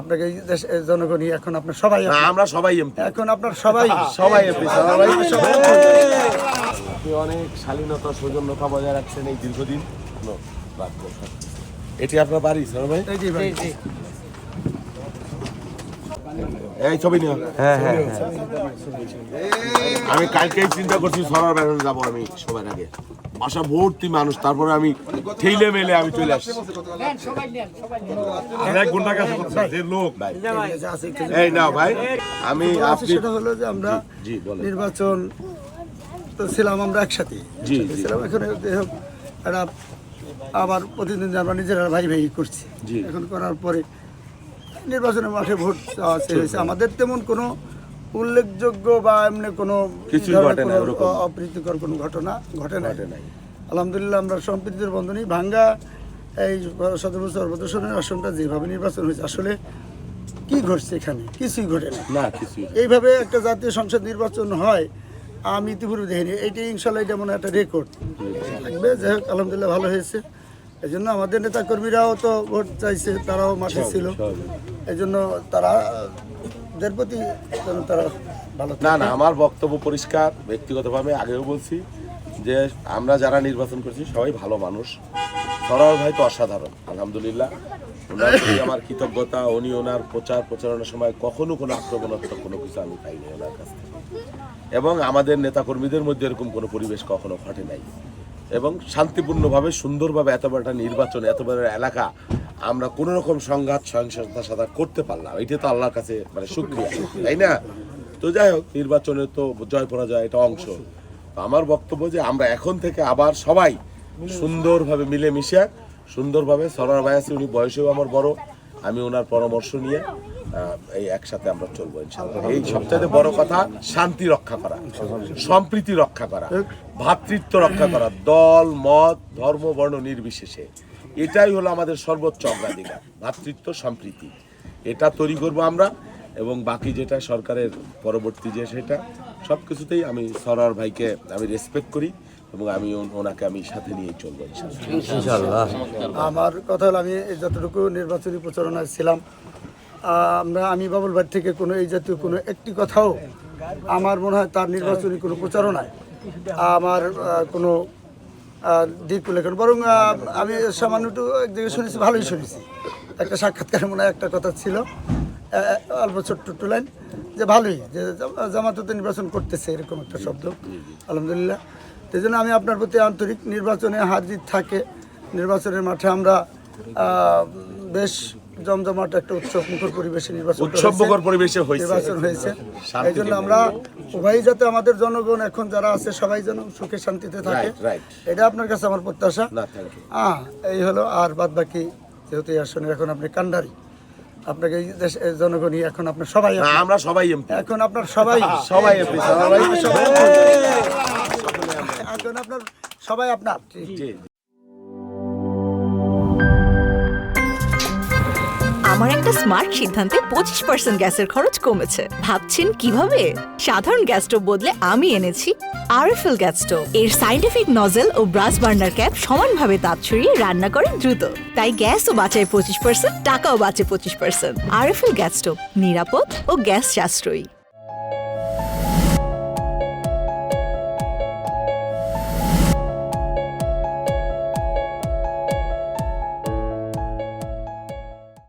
আপনাকে এই জনগণই এখন আপনার সবাই আমরা সবাই এমপি এখন আপনার সবাই সবাই এমপি আপনি অনেক শালীনতা সৌজন্যতা বজায় রাখছেন এই দীর্ঘদিন এটি আপনার বাড়ি স্যার ভাই এই ছবি নিও আমি কালকেই চিন্তা করছি সরার বেড়াতে যাবো আমি সবার আগে বাসা ভর্তি মানুষ তারপরে আমি ঠেলে মেলে আমি চলে আসছি এই না ভাই আমি সেটা হলো যে আমরা নির্বাচন তো ছিলাম আমরা একসাথে ছিলাম এখন একটা আবার প্রতিদিন আমরা নিজেরা ভাই ভাই করছি এখন করার পরে নির্বাচনের মাঠে ভোট হয়েছে আমাদের তেমন কোনো উল্লেখযোগ্য বা এমনি কোনো অপ্রীতিকর কোনো ঘটনা ঘটে নাই আলহামদুলিল্লাহ আমরা সম্প্রীতির বন্ধনী ভাঙ্গা এই 17 বছর সর্বদর্শনের আসনটা যেভাবে নির্বাচন হয়েছে আসলে কি ঘটছে এখানে কিছুই ঘটে না এইভাবে একটা জাতীয় সংসদ নির্বাচন হয় আমি ইতিপূর্বে দেখিনি এইটা ইনশাল্লাহ এটা মনে একটা রেকর্ড থাকবে যাই হোক আলহামদুলিল্লাহ ভালো হয়েছে এই জন্য আমাদের নেতা কর্মীরাও তো ভোট চাইছে তারাও মাঠে ছিল এই জন্য তাদের প্রতি তারা ভালো না আমার বক্তব্য পরিষ্কার ব্যক্তিগতভাবে আগেও বলছি যে আমরা যারা নির্বাচন করছি সবাই ভালো মানুষ সরার ভাই তো অসাধারণ আলহামদুলিল্লাহ ওনার প্রতি আমার কৃতজ্ঞতা উনি ওনার প্রচারণার সময় কখনো কোনো আক্রমণাত্মক কোনো কিছু আমি পাইনি ওনার কাছ থেকে এবং আমাদের নেতাকর্মীদের মধ্যে এরকম কোনো পরিবেশ কখনো ঘটে নাই এবং শান্তিপূর্ণভাবে সুন্দরভাবে এত বড় একটা নির্বাচন এত বড় এলাকা আমরা কোনো রকম সংঘাত সহিংসতার সাথে করতে পারলাম এটা তো আল্লাহর কাছে মানে শুকরিয়া তাই না তো যাই হোক নির্বাচনে তো জয় পরাজয় এটা অংশ তো আমার বক্তব্য যে আমরা এখন থেকে আবার সবাই সুন্দরভাবে মিলেমিশে সুন্দরভাবে সরার ভাই আছে উনি বয়সেও আমার বড় আমি ওনার পরামর্শ নিয়ে এই একসাথে আমরা চলবো ইনশাআল্লাহ এই সবচেয়ে বড় কথা শান্তি রক্ষা করা সম্প্রীতি রক্ষা করা ভ্রাতৃত্ব রক্ষা করা দল মত ধর্ম বর্ণ নির্বিশেষে এটাই হলো আমাদের সর্বোচ্চ অগ্রাধিকার ভ্রাতৃত্ব সম্প্রীতি এটা তৈরি করব আমরা এবং বাকি যেটা সরকারের পরবর্তী যে সেটা সব কিছুতেই আমি সরার ভাইকে আমি রেসপেক্ট করি এবং আমি ওনাকে আমি সাথে নিয়ে চলবো ইনশাআল্লাহ আমার কথা হলো আমি যতটুকু নির্বাচনী প্রচারণায় ছিলাম আমি বাবুল ভাই থেকে কোনো এই জাতীয় কোনো একটি কথাও আমার মনে হয় তার নির্বাচনী কোনো প্রচারণায় আমার কোনো দিক উল্লেখন বরং আমি সামান্য একটু একদিকে শুনেছি ভালোই শুনেছি একটা সাক্ষাৎকারে মনে হয় একটা কথা ছিল অল্প ছোট্ট একটু লাইন যে ভালোই যে জামাতে নির্বাচন করতেছে এরকম একটা শব্দ আলহামদুলিল্লাহ সেই জন্য আমি আপনার প্রতি আন্তরিক নির্বাচনে হার জিত থাকে নির্বাচনের মাঠে আমরা বেশ জমজমাট একটা উৎসবমুখর পরিবেশে নির্বাচন হয়েছে এই জন্য আমরা উভয়ই যাতে আমাদের জনগণ এখন যারা আছে সবাই যেন সুখে শান্তিতে থাকে এটা আপনার কাছে আমার প্রত্যাশা এই হলো আর বাদ বাকি যেহেতু এই আসনে এখন আপনি কান্ডারি আপনাকে এই দেশের জনগণই এখন আপনার সবাই আমরা সবাই এমপি এখন আপনার সবাই এমপি এখন আপনার সবাই আপনার আমার একটা স্মার্ট সিদ্ধান্তে 25% গ্যাসের খরচ কমেছে ভাবছেন কিভাবে সাধারণ গ্যাস স্টোভ বদলে আমি এনেছি আরএফএল গ্যাস স্টোভ এর সাইন্টিফিক নজল ও ব্রাস বার্নার ক্যাপ সমানভাবে তাপ ছড়িয়ে রান্না করে দ্রুত তাই গ্যাসও বাঁচায় 25% টাকাও বাঁচে 25% আরএফএল গ্যাস স্টোভ নিরাপদ ও গ্যাস সাশ্রয়ী